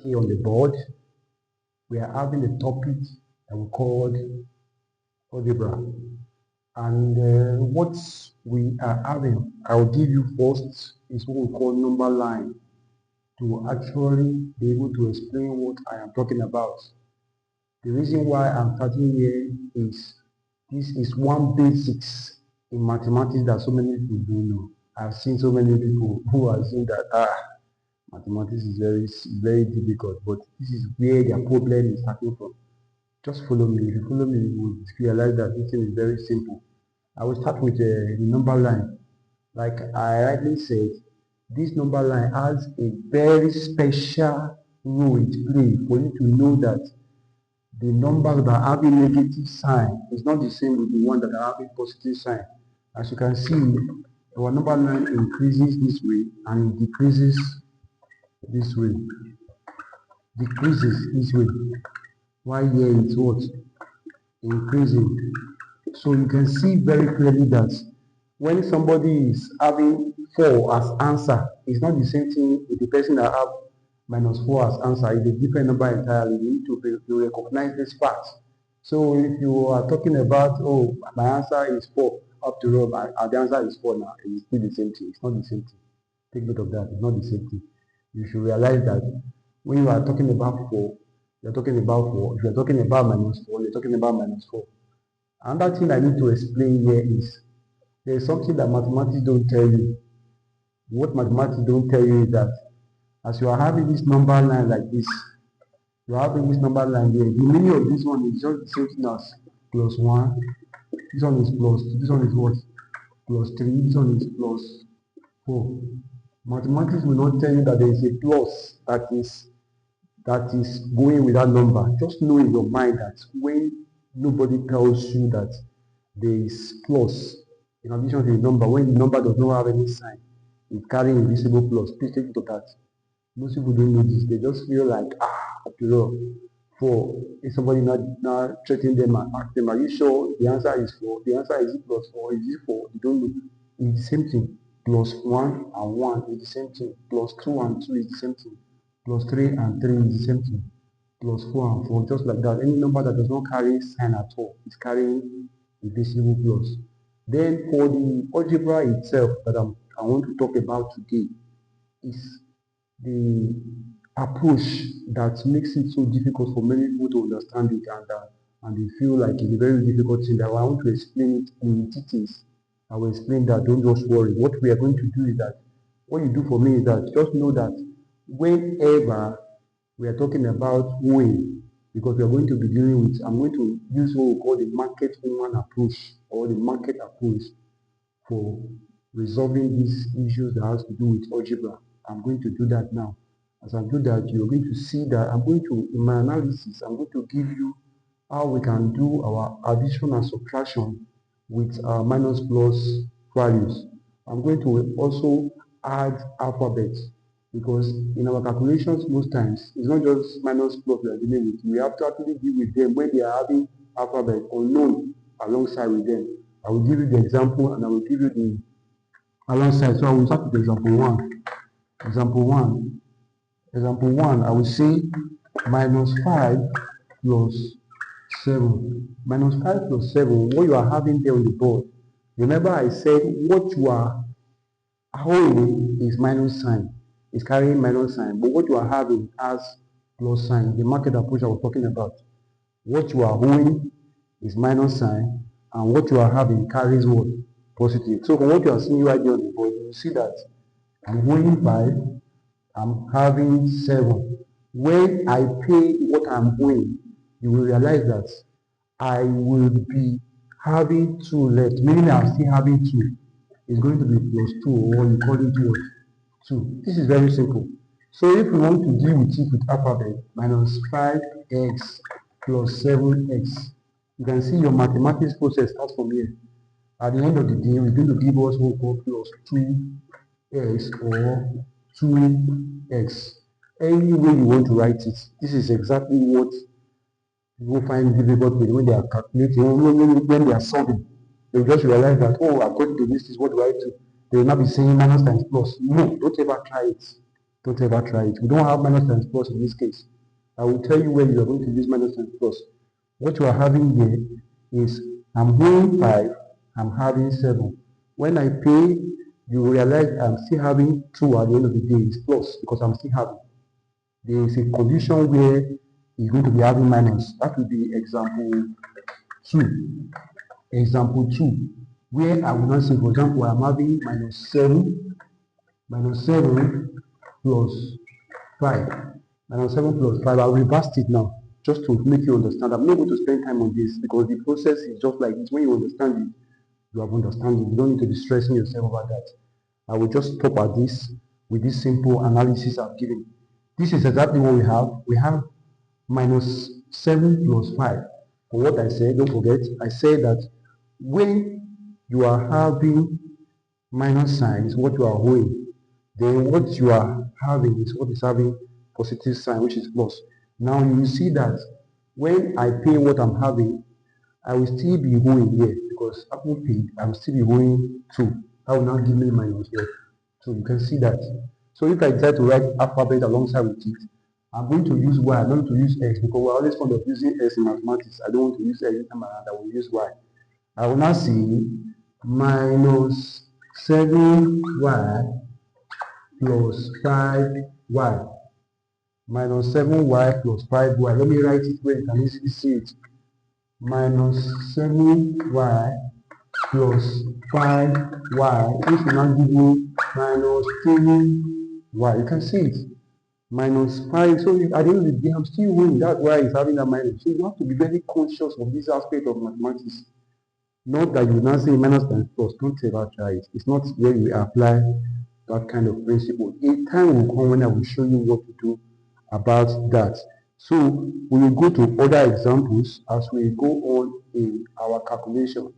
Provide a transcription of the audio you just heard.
here on the board. We are having a topic that we called algebra. And what we are having, I'll give you first, is what we call number line to actually be able to explain what I am talking about. The reason why I'm starting here is this is one basics in mathematics that so many people don't know. I've seen so many people who are saying that mathematics is very difficult, but this is where their problem is starting from. Just follow me. If you follow me, you will realize that this thing is very simple. I will start with the number line. Like I rightly said, this number line has a very special role it plays for you to know that the numbers that are having negative sign is not the same with the one that are having positive sign. As you can see, our number line increases this way and it decreases this way. Decreases this way. While here it's what? Increasing. So you can see very clearly that when somebody is having 4 as answer, it's not the same thing with the person that have -4 as answer. It's a different number entirely. You need to recognize this fact. So if you are talking about, oh, my answer is 4, after all, the answer is 4 now, it's still the same thing. It's not the same thing. Take note of that. It's not the same thing. You should realize that when you are talking about 4, you're talking about 4. If you're talking about -4, you're talking about -4. Another thing I need to explain here is there is something that mathematics don't tell you. What mathematics don't tell you is that as you are having this number line like this, you are having this number line here. The meaning of this one is just the same thing as +1. This one is plus. This one is what? +3. This one is +4. Mathematics will not tell you that there is a plus that is going with that number. Just know in your mind that when nobody tells you that there is plus in addition to the number, when the number does not have any sign, it carries invisible plus. Please take note of that. Most people don't know this. They just feel like, after all, 4. If somebody not threatening them and ask them, are you sure the answer is 4? The answer is +4, is it 4? You don't know. It's the same thing. +1 and 1 is the same thing. +2 and 2 is the same thing. +3 and 3 is the same thing. +4 and 4, just like that. Any number that does not carry sign at all is carrying invisible plus. Then for the algebra itself that I want to talk about today is the approach that makes it so difficult for many people to understand it, and they feel like it's a very difficult thing. That I want to explain it in details. I will explain that. Don't just worry. What we are going to do is that what you do for me is that just know that whenever we are talking about weighing, because we are going to be dealing with, I'm going to use what we call the market woman approach or the market approach for resolving these issues that has to do with algebra. I'm going to do that now. As I do that, you're going to see that in my analysis, I'm going to give you how we can do our addition and subtraction with our minus plus values. I'm going to also add alphabets, because in our calculations most times, it's not just minus plus we are dealing with. We have to actually deal with them when they are having alphabet unknown alongside with them. I will give you the example and I will give you the alongside. So I will start with example 1. Example 1, I will say -5 plus 7. -5 plus 7, what you are having there on the board. Remember I said what you are holding is minus sign. It's carrying minus sign. But what you are having has plus sign. The market approach I was talking about. What you are holding is minus sign, and what you are having carries what? Positive. So from what you are seeing right here on the board, you see that I'm holding 5, I'm having 7. When I pay what I'm owing, you will realize that I will be having 2 left, meaning I'm still having 2. It's going to be +2, or you call it what? 2. This is very simple. So if we want to deal with it with alphabet, -5x plus 7x, you can see your mathematics process starts from here. At the end of the day, we're going to give us what we call +2x or 2x. Any way you want to write it, this is exactly what you will find difficult when they are calculating, when they are solving. They just realize that, oh, according to this is what do I do? They will not be saying minus times plus. No, don't ever try it. Don't ever try it. We don't have minus times plus in this case. I will tell you where you are going to use minus times plus. What you are having here is I'm owing 5, I'm having 7. When I pay, you realize I'm still having 2 at the end of the day. It's plus because I'm still having. There is a condition where you're going to be having minus. That will be example 2. Example 2, where I will not say, for example, I'm having minus 7 plus 5. Minus 7 plus 5, I'll reverse it now, just to make you understand. I'm not going to spend time on this because the process is just like this. When you understand it, you have understanding. You don't need to be stressing yourself about that. I will just stop at this with this simple analysis I've given. This is exactly what we have. We have minus 7 plus 5. For what I said, don't forget, I said that when you are having minus sign is what you are owing. Then what you are having is what is having positive sign, which is plus. Now you will see that when I pay what I'm having, I will still be owing here because Apple paid, I'm still be owing 2. That will not give me minus here. So you can see that. So if I decide to write alphabet alongside with it, I'm going to use Y, I'm not going to use X because we're always fond of using X in mathematics. I don't want to use X in mathematics, I will use Y. I will now see minus 7y plus 5y. Minus 7y plus 5y. Let me write it where you can easily see it. Minus 7y plus 5y. This will now give you minus 3y. You can see it. Minus 5. So at the end of the day, I'm still winning. That's why it's having that minus. So you have to be very conscious of this aspect of mathematics. Not that you now say minus times plus. Don't ever try it. It's not where you apply that kind of principle. A time will come when I will show you what to do about that. So we will go to other examples as we go on in our calculation.